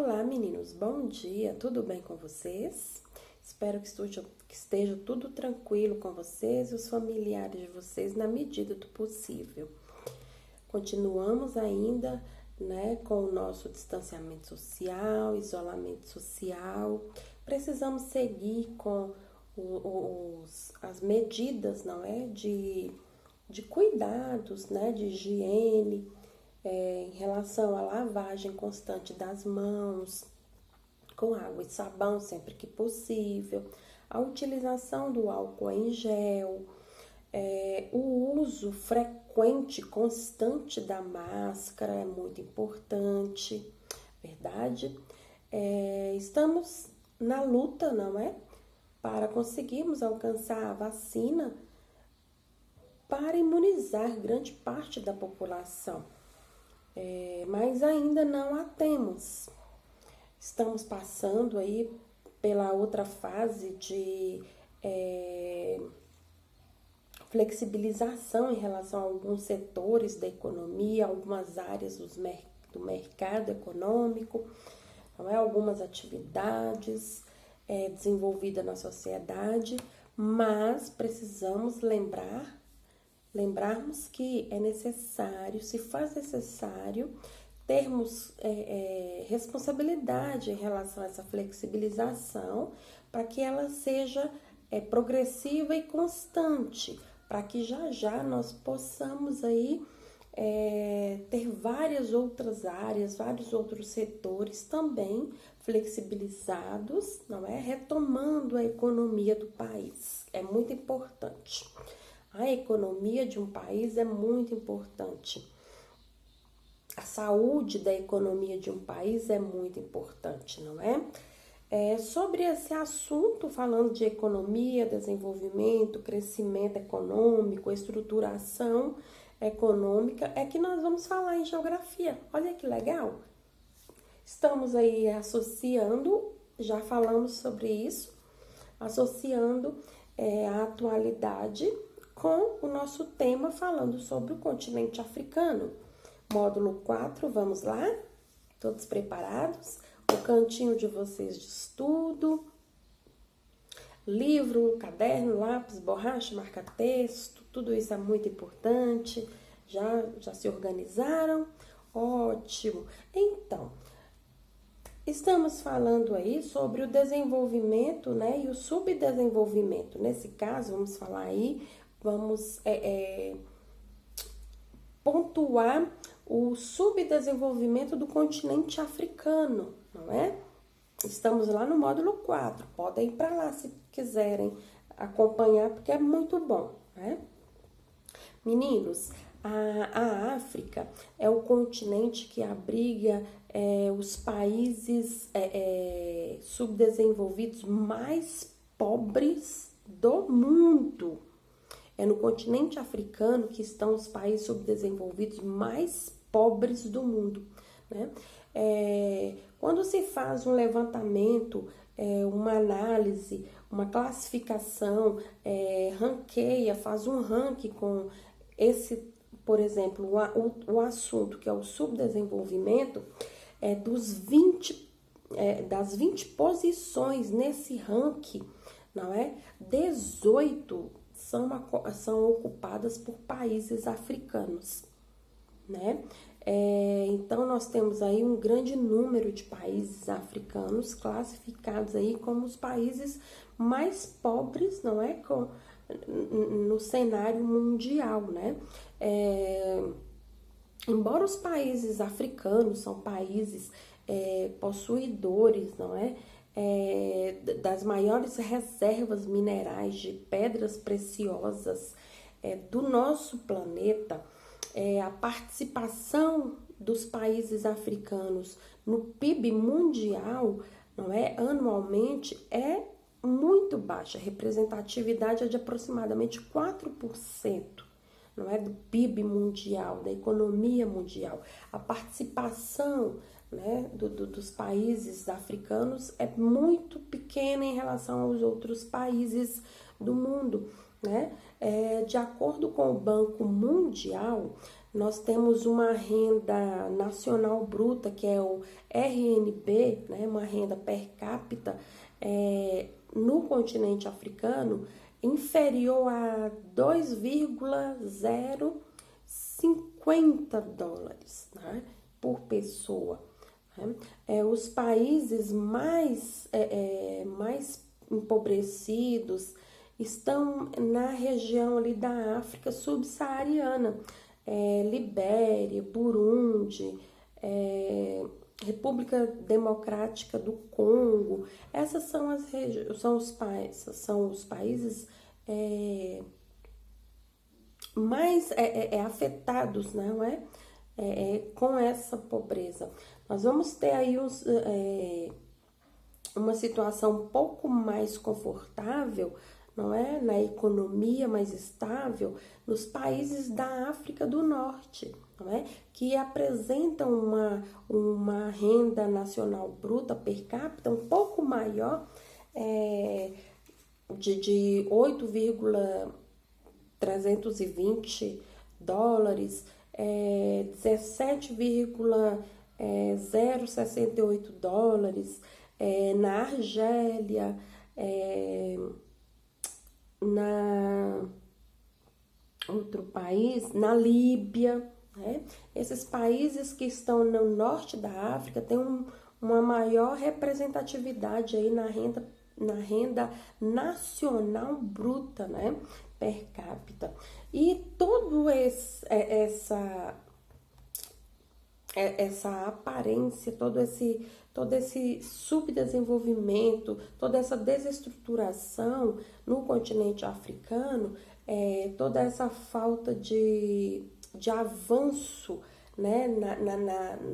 Olá, meninos, bom dia, tudo bem com vocês? Espero que esteja tudo tranquilo com vocês e os familiares de vocês na medida do possível. Continuamos ainda, com o nosso distanciamento social, isolamento social. Precisamos seguir com as medidas, de cuidados, de higiene, em relação à lavagem constante das mãos, com água e sabão sempre que possível, a utilização do álcool em gel, o uso frequente, constante da máscara é muito importante, verdade? Estamos na luta, para conseguirmos alcançar a vacina para imunizar grande parte da população. Mas ainda não a temos. Estamos passando aí pela outra fase de flexibilização em relação a alguns setores da economia, algumas áreas do mercado econômico, algumas atividades desenvolvidas na sociedade, mas precisamos lembrarmos que é necessário, se faz necessário, termos responsabilidade em relação a essa flexibilização, para que ela seja progressiva e constante, para que já nós possamos aí ter várias outras áreas, vários outros setores também flexibilizados, retomando a economia do país. É muito importante. A economia de um país é muito importante. A saúde da economia de um país é muito importante, não é? Sobre esse assunto, falando de economia, desenvolvimento, crescimento econômico, estruturação econômica, é que nós vamos falar em geografia. Olha que legal! Estamos aí associando, já falamos sobre isso, associando a atualidade com o nosso tema falando sobre o continente africano. Módulo 4, vamos lá? Todos preparados? O cantinho de vocês de estudo, livro, caderno, lápis, borracha, marca-texto, tudo isso é muito importante. Já se organizaram? Ótimo! Então, estamos falando aí sobre o desenvolvimento, e o subdesenvolvimento. Nesse caso, vamos falar aí, vamos pontuar o subdesenvolvimento do continente africano, não é? Estamos lá no módulo 4, podem ir para lá se quiserem acompanhar, porque é muito bom, né? Meninos, a África é o continente que abriga os países subdesenvolvidos mais pobres do mundo. É no continente africano que estão os países subdesenvolvidos mais pobres do mundo, né? Quando se faz um levantamento, uma análise, uma classificação, ranqueia, faz um ranking com esse, por exemplo, o assunto que é o subdesenvolvimento, das 20 posições nesse ranking, não é? 18 são ocupadas por países africanos, né? Então, nós temos aí um grande número de países africanos classificados aí como os países mais pobres, não é? No cenário mundial, né? Embora os países africanos são países possuidores, não é? Das maiores reservas minerais de pedras preciosas do nosso planeta, a participação dos países africanos no PIB mundial, não é, anualmente é muito baixa. A representatividade é de aproximadamente 4%, não é, do PIB mundial, da economia mundial. A participação, dos países africanos é muito pequena em relação aos outros países do mundo, né? De acordo com o Banco Mundial, nós temos uma renda nacional bruta, que é o RNB, né, uma renda per capita, no continente africano, inferior a 2,050 dólares, né, por pessoa. Né? Os países mais empobrecidos estão na região ali da África subsaariana, Libéria, Burundi, República Democrática do Congo. Essas são os países mais afetados, não é? Com essa pobreza. Nós vamos ter aí uma situação um pouco mais confortável, não é? Na economia mais estável, nos países da África do Norte, não é? Que apresentam uma renda nacional bruta per capita um pouco maior, de 8,320 dólares, 17,068 dólares, na Argélia, outro país, na Líbia, né? Esses países que estão no norte da África têm uma maior representatividade aí na renda nacional bruta, né? Per capita. E todo essa aparência, todo esse subdesenvolvimento, toda essa desestruturação no continente africano, toda essa falta de avanço, né,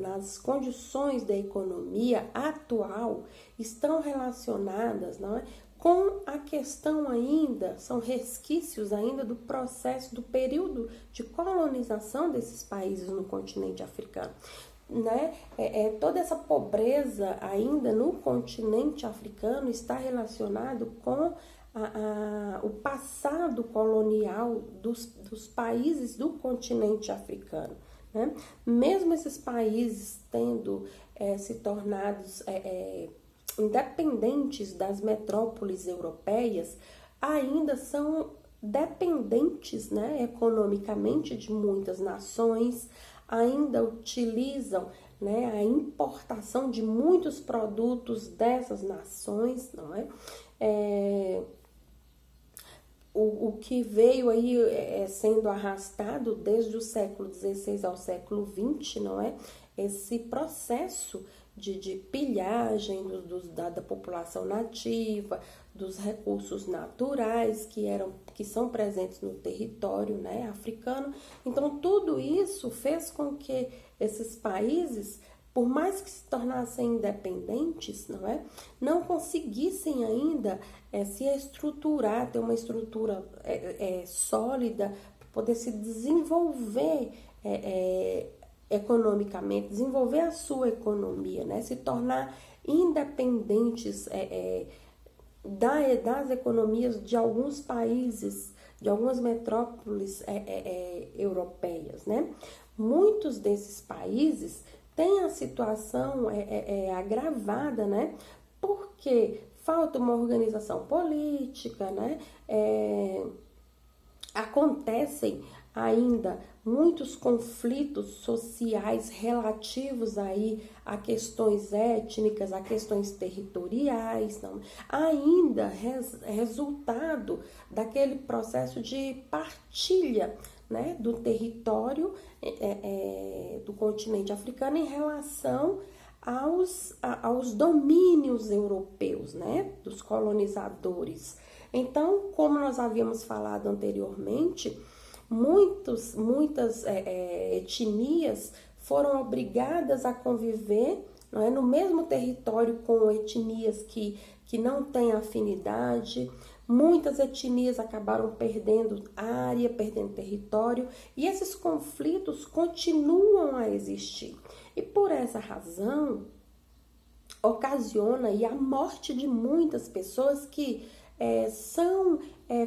nas condições da economia atual, estão relacionadas, não é, com a questão ainda, são resquícios ainda do processo, do período de colonização desses países no continente africano. Né? Toda essa pobreza ainda no continente africano está relacionado com o passado colonial dos países do continente africano. Né? Mesmo esses países tendo se tornado independentes das metrópoles europeias, ainda são dependentes, né, economicamente de muitas nações, ainda utilizam, né, a importação de muitos produtos dessas nações, não é? O que veio aí sendo arrastado desde o século XVI ao século XX, não é? Esse processo de pilhagem da população nativa, dos recursos naturais que são presentes no território, né, africano. Então, tudo isso fez com que esses países, por mais que se tornassem independentes, não conseguissem ainda se estruturar, ter uma estrutura sólida, para poder se desenvolver economicamente, desenvolver a sua economia, né? Se tornar independentes das economias de alguns países, de algumas metrópoles europeias, né? Muitos desses países têm a situação agravada, né? Porque falta uma organização política, né? Acontecem ainda muitos conflitos sociais relativos aí a questões étnicas, a questões territoriais, não? Ainda resultado daquele processo de partilha, né, do território do continente africano em relação aos domínios europeus, né, dos colonizadores. Então, como nós havíamos falado anteriormente, muitas etnias foram obrigadas a conviver, não é, no mesmo território com etnias que não têm afinidade. Muitas etnias acabaram perdendo área, perdendo território, e esses conflitos continuam a existir. E por essa razão, ocasiona aí a morte de muitas pessoas que são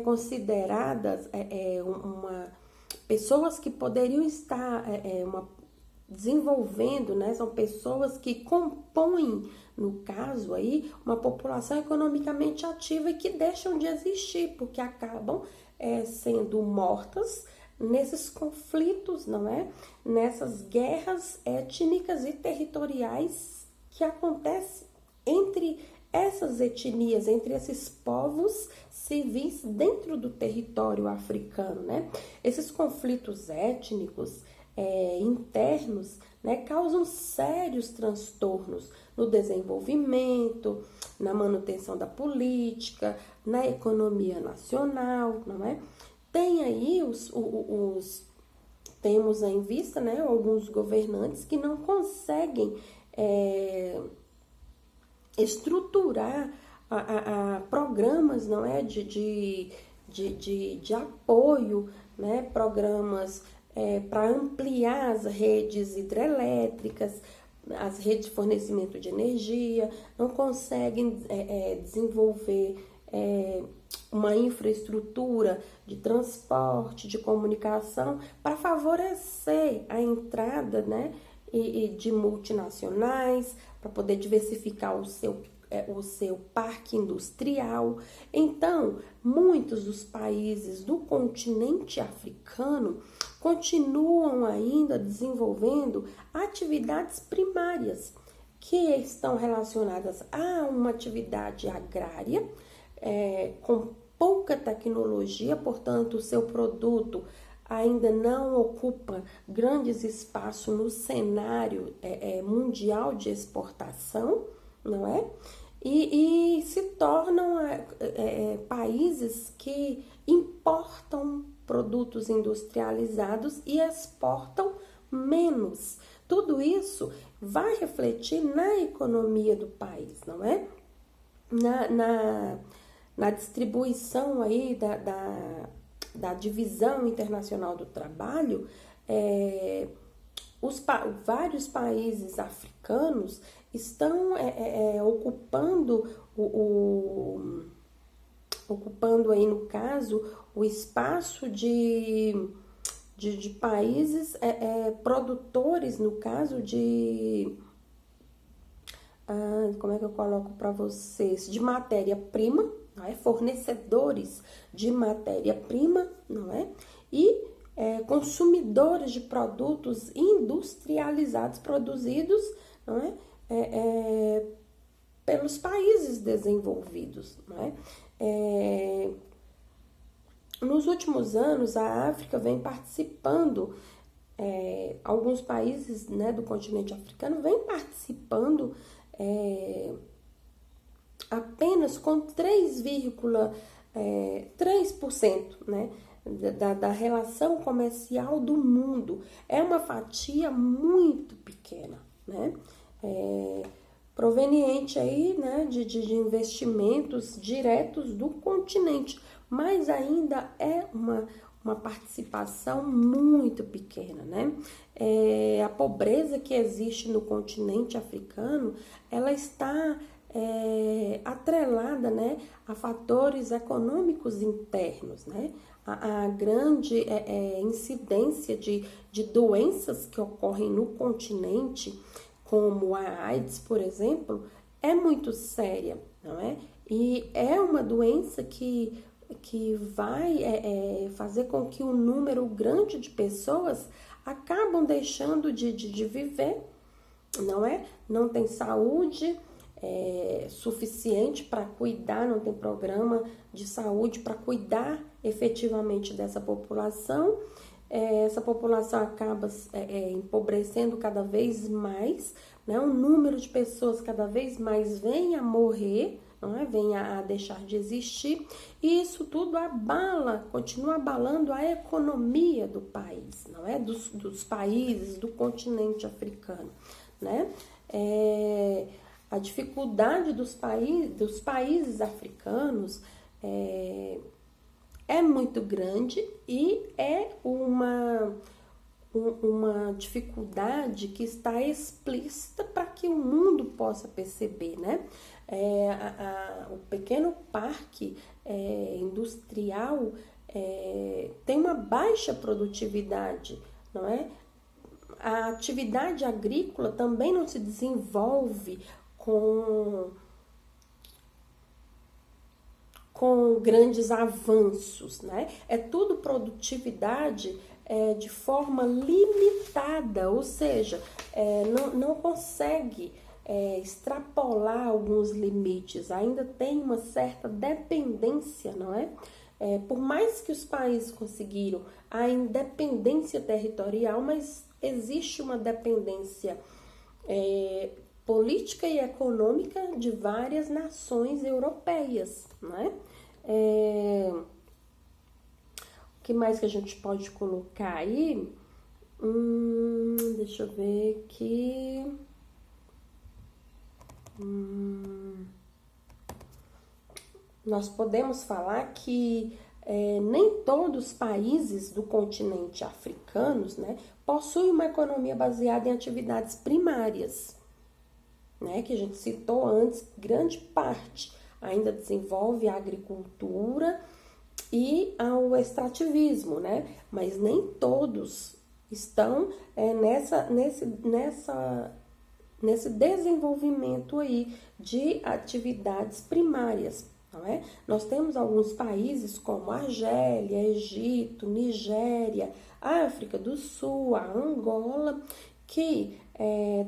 consideradas pessoas que poderiam estar desenvolvendo, né? São pessoas que compõem, no caso aí, uma população economicamente ativa e que deixam de existir, porque acabam sendo mortas nesses conflitos, não é? Nessas guerras étnicas e territoriais que acontecem entre essas etnias, entre esses povos civis dentro do território africano, né? Esses conflitos étnicos internos, né, causam sérios transtornos no desenvolvimento, na manutenção da política, na economia nacional, não é? Tem aí temos em vista, né, alguns governantes que não conseguem estruturar programas, não é, de apoio, né, programas para ampliar as redes hidrelétricas, as redes de fornecimento de energia, não conseguem desenvolver uma infraestrutura de transporte, de comunicação, para favorecer a entrada, né, de multinacionais, para poder diversificar o seu parque industrial. Então, muitos dos países do continente africano continuam ainda desenvolvendo atividades primárias que estão relacionadas a uma atividade agrária com pouca tecnologia, portanto, o seu produto ainda não ocupa grandes espaços no cenário mundial de exportação, não é? E se tornam países que importam produtos industrializados e exportam menos. Tudo isso vai refletir na economia do país, não é? Na distribuição aí da divisão internacional do trabalho, vários países africanos estão ocupando ocupando aí, no caso, o espaço de países produtores, no caso de... como é que eu coloco para vocês? De matéria-prima, não é? Fornecedores de matéria-prima, não é? E consumidores de produtos industrializados, produzidos, não é? Pelos países desenvolvidos, não é? Nos últimos anos, a África vem participando, alguns países, né, do continente africano vem participando apenas com 3,3%, né, da relação comercial do mundo. É uma fatia muito pequena, né? Proveniente aí, né, de investimentos diretos do continente, mas ainda é uma participação muito pequena, né? A pobreza que existe no continente africano, ela está atrelada, né, a fatores econômicos internos, né? A grande incidência de doenças que ocorrem no continente, como a AIDS, por exemplo, é muito séria, não é? E é uma doença que vai fazer com que um número grande de pessoas acabam deixando de viver, não é? Não tem saúde suficiente para cuidar, não tem programa de saúde para cuidar efetivamente dessa população. Essa população acaba empobrecendo cada vez mais, né? O número de pessoas cada vez mais vem a morrer, não é? Vem a deixar de existir, e isso tudo continua abalando a economia do país, não é? Dos países do continente africano, né? A dificuldade dos países africanos é muito grande e é uma dificuldade que está explícita para que o mundo possa perceber, né? O pequeno parque industrial tem uma baixa produtividade, não é? A atividade agrícola também não se desenvolve com grandes avanços, né? É tudo produtividade de forma limitada, ou seja, não consegue extrapolar alguns limites, ainda tem uma certa dependência, não é? Por mais que os países conseguiram a independência territorial, mas existe uma dependência política e econômica de várias nações europeias, né? O que mais que a gente pode colocar aí? Deixa eu ver aqui. Nós podemos falar que nem todos os países do continente africanos, né, possuem uma economia baseada em atividades primárias, né, que a gente citou antes. Grande parte ainda desenvolve a agricultura e ao extrativismo, né, mas nem todos estão nesse desenvolvimento aí de atividades primárias. Não é? Nós temos alguns países como Argélia, Egito, Nigéria, África do Sul, a Angola, que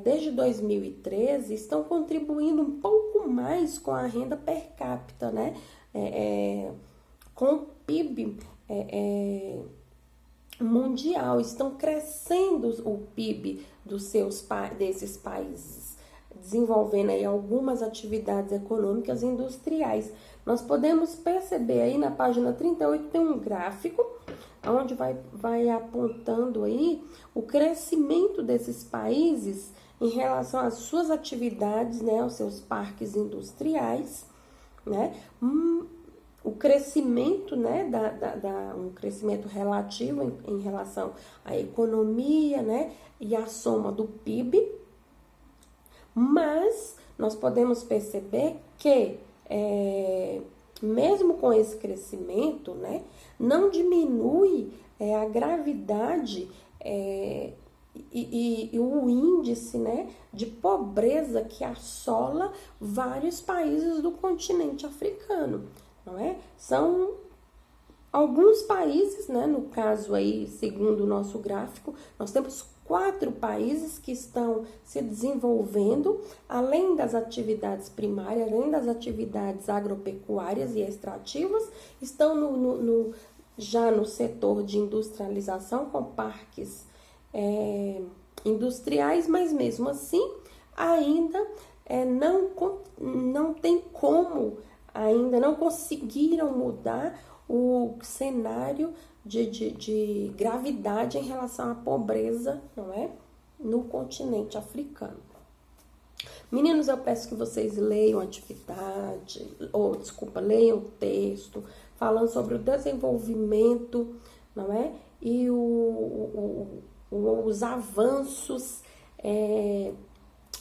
desde 2013 estão contribuindo um pouco mais com a renda per capita, né? Com o PIB mundial, estão crescendo o PIB desses países, desenvolvendo aí algumas atividades econômicas e industriais. Nós podemos perceber aí na página 38 tem um gráfico onde vai apontando aí o crescimento desses países em relação às suas atividades, né, aos seus parques industriais, né, o crescimento, né, um crescimento relativo em relação à economia, né, e à soma do PIB, mas nós podemos perceber que mesmo com esse crescimento, né, não diminui a gravidade e o índice, né, de pobreza que assola vários países do continente africano, não é? São alguns países, né, no caso aí, segundo o nosso gráfico, nós temos 4 países que estão se desenvolvendo, além das atividades primárias, além das atividades agropecuárias e extrativas, estão já no setor de industrialização com parques industriais, mas mesmo assim ainda não tem como, ainda não conseguiram mudar o cenário de gravidade em relação à pobreza, não é? No continente africano. Meninos, eu peço que vocês leiam a atividade, leiam o texto, falando sobre o desenvolvimento, não é? E os avanços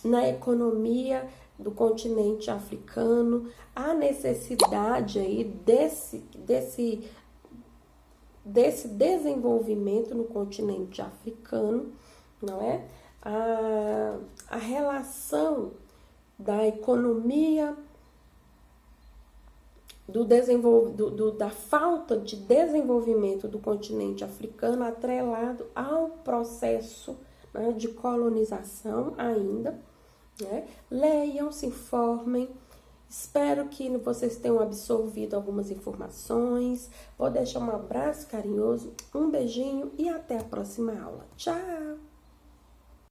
na economia do continente africano, a necessidade aí desse desenvolvimento no continente africano, não é? A relação da economia, da falta de desenvolvimento do continente africano atrelado ao processo, né, de colonização ainda, né? Leiam, se informem. Espero que vocês tenham absorvido algumas informações. Vou deixar um abraço carinhoso, um beijinho e até a próxima aula. Tchau!